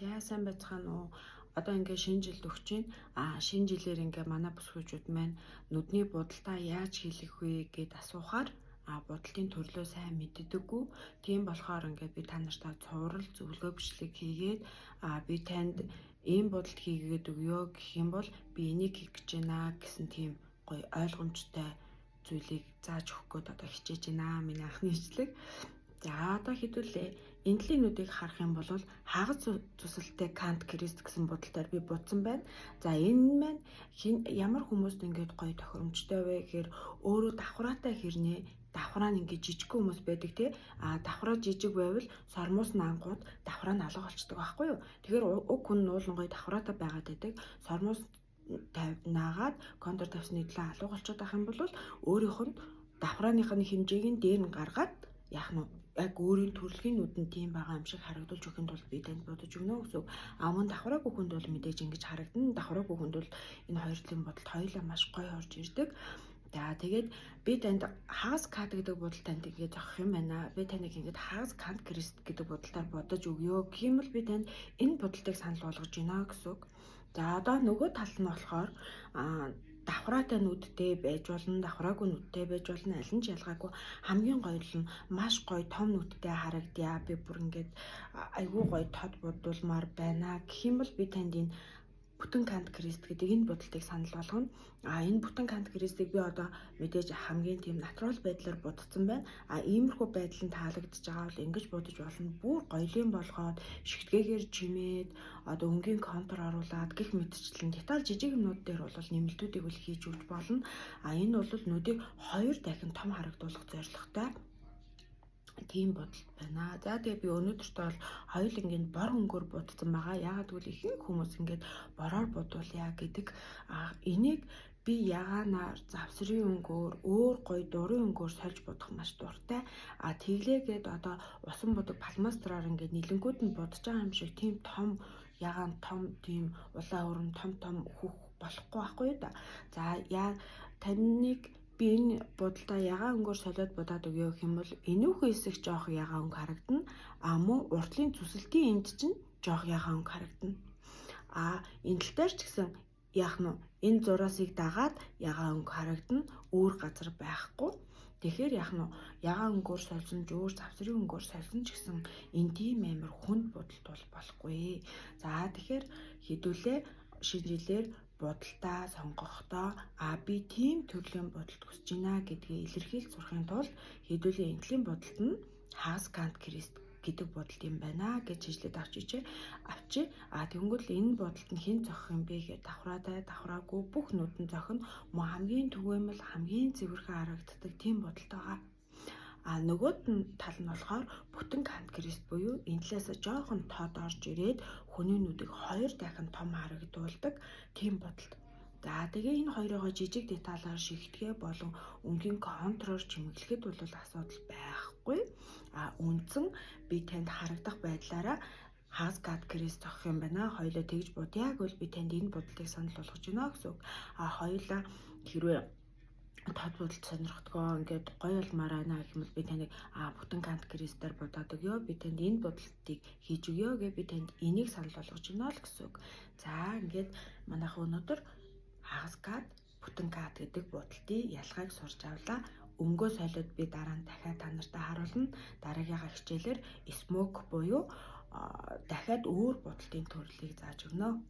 За сайн байцгаана уу. Одоо ингээ шинэ жилд өгч байна. Шинэ жилээр ингээ манай бүсгүйчүүд маань нүдний будалдаа яаж хийх вэ гэд асуухаар будалтын төрлөө сайн мэддэггүй. Тийм болохоор ингээ би та нартай цуврал зөвлөгөө бичлэг хийгээд би танд ийм будалд хийгээд өгөө гэх юм бол би энийг хийх гэж байна гэсэн тийм гоё ойлгомжтой зүйлийг зааж өгөх гээд одоо хичээж байна. Миний анхны бичлэг. За одоо хэдүүлээ энэлийн нүдийг харах юм бол хагас цусалтай Кант Крист гэсэн будалтаар би будсан байна. За энэ маань ямар хүмүүст ингэж гоё тохиромжтой вэ гэхээр өөрөө давхраатай хэрнээ давхраа нь ингэж жижиг хүмүүс байдаг тий. Давхраа жижиг байвал сормоос нангууд давхраа нь алга болчдөг байхгүй юу? Тэгэхээр уг хүн нуулангой давхраатай байгаад байдаг. Сормоос наагаад контур тавьсны төлөө алга болчиход байх юм бол өөрийнх нь давхрааных нь хэмжээг нь дээр нь гаргаад яах нь яг өөрийн төрөлхийн нүдэнд тийм байгаа юм шиг харагдуулж өгөхөнд бол би танд бодож өгнө гэсэн. Мөн давхраагүй хүнд бол мэдээж ингэж харагдана. Давхраагүй хүнд бол энэ хоёр талын бодолд хоёулаа маш гоё орж ирдэг. За тэгээд би танд хагас Кант гэдэг будал танд ингэж авах юм байна. Би таныг ингэж хагас Кант Крист гэдэг будалтаар бодож өгөө гэх юм бол би танд энэ будалтыг санал болгож байна гэсэн. За одоо нөгөө тал нь болохоор давхраатай нүдтэй байж болно, давхраагүй нүдтэй байж болно, аль нь ч ялгаагүй хамгийн гоё нь маш гоё том нүдтэй харагдъя. Би бүр ингээд айгүй гоё тод будулмаар байна гэх юм бол би танд энэ бүтэн Кант Крист гэдэг энэ будалтыг санал болгоно. Энэ бүтэн Кант Кристийг би одоо мэдээж хамгийн тийм натурал байдлаар будсан байна. Иймэрхүү байдал нь таалагдж байгаа бол ингэж будаж болно. Бүр гоёлын болгоод шигтгээгээр чимээд одоо өнгийн контур оруулаад гих мэтчлэн деталь жижиг юмнууд дээр бол нэмэлтүүдийг үл хийж өгч болно. Энэ бол нүдийг 2 дахин том харагдуулах зорилготой тийм бодол байна. За тэгээ би өнөөдөртөө бол хоёулангийн бор өнгөөр будсан байгаа. Яагаад гэвэл ихэнх хүмүүс ингээд бороор будуулъя гэдэг. Энийг би ягаанаар завсрын өнгөөр, өөр гоё дурын өнгөөр сольж будах маш дуртай. Тэглээгээд одоо усан будаг палмастраар ингээд нилэнгүүд нь будаж байгаа юм шиг тийм том ягаан том тийм улаан өрөм том хөх болохгүй байхгүй юу да. За таныг би энэ будалдаа ягаан өнгөөр солиод будаад өгөө гэх юм бол энүүхэн хэсэг жоох ягаан өнгө харагдана. Мөн уртлын цүсэлтийн энд чинь жоох ягаан өнгө харагдана. Энэ тал дээр ч гэсэн яах нь энэ зураасыг дагаад ягаан өнгө харагдана. Өөр газар байхгүй. Тэгэхээр яах нь ягаан өнгөөр сольсон ч өөр завсрын өнгөөр сольсон ч гэсэн энэ тийм амар хүнд будалт бол болохгүй. За тэгэхээр хэдүүлээ шинэ жилээр будалтаа сонгохдоо би тийм төрлийн будалт хүсэж байна гэдгийг илэрхийлж сурахын тулд хэдүүлээ энэлийн будалт нь хагас Кант Крист гэдэг будалт юм байна гэж хэлээд авчиж. Тэгэнгүүт л энэ будалт нь хэн зохих юм бэ гэхээр давхраатай, давхраагүй бүх нүдэн зохино. Мөн хамгийн түгээмэл хамгийн цэвэрхэн харагддаг тийм будалт байгаа. Нөгөөд нь тал нь болохоор бүтэн Кант Крист буюу энэ талаас жоохон тод орж ирээд хүний нүдийг 2 дахин том харагдуулдаг тийм будалт. За тэгээ энэ хоёроо жижиг деталаар шигтгээ болон өнгийн контроор чимэглэхэд бол асуудал байхгүй. Үндсэн би танд харагдах байдлаараа хагас Кант Крист зохих юм байна. Хоёулаа тэгж будъя гэвэл би танд энэ будалтыг санал болгож байна гэсэн. Хоёулаа хэрвээ тод будалд сонирхдгоо ингээд гоё болмаар байна гэх юм бол би таныг бүтэн Кант Кристээр будаад өгөө. Би танд энэ будалтыг хийж өгөө гэж би танд энийг санал болгож байна л гэсэн. За ингээд манайх өнөөдөр хагас Кант, бүтэн Кант гэдэг будалтын ялгааг сурч авлаа. Өнгөө солиод би дараа нь дахиад та нартай харуулна. Дараагийнхаа хичээлээр смок буюу дахиад өөр будалтын төрлийг зааж өгнө.